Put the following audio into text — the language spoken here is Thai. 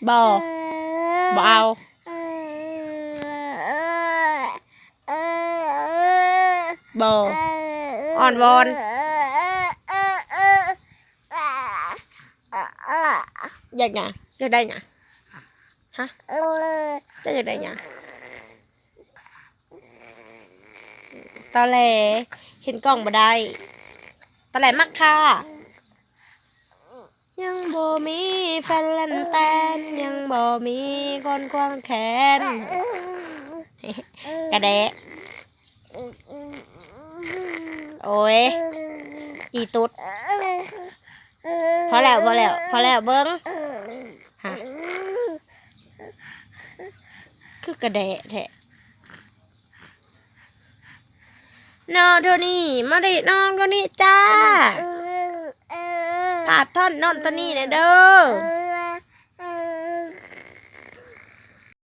บ่บ่เอาบ่อ่อนวอนอยากไงอยากได้ไงฮะจะอยากได้ไงตอนแรกเห็นกล่องบ่ได้ตอนแรกมักค่ะยังบ่มีแฟนเล่นแตนยังบ่มีคนควงแขนกระเดะโอ้ยอีตุ๊ดพอแล้วเบิ้งฮะคือกระเดะแท้นอนเท่านี้มาดินอนเท่านี้จ้าปาดท่อนนอนตัวนี้เนี่ยเด้อ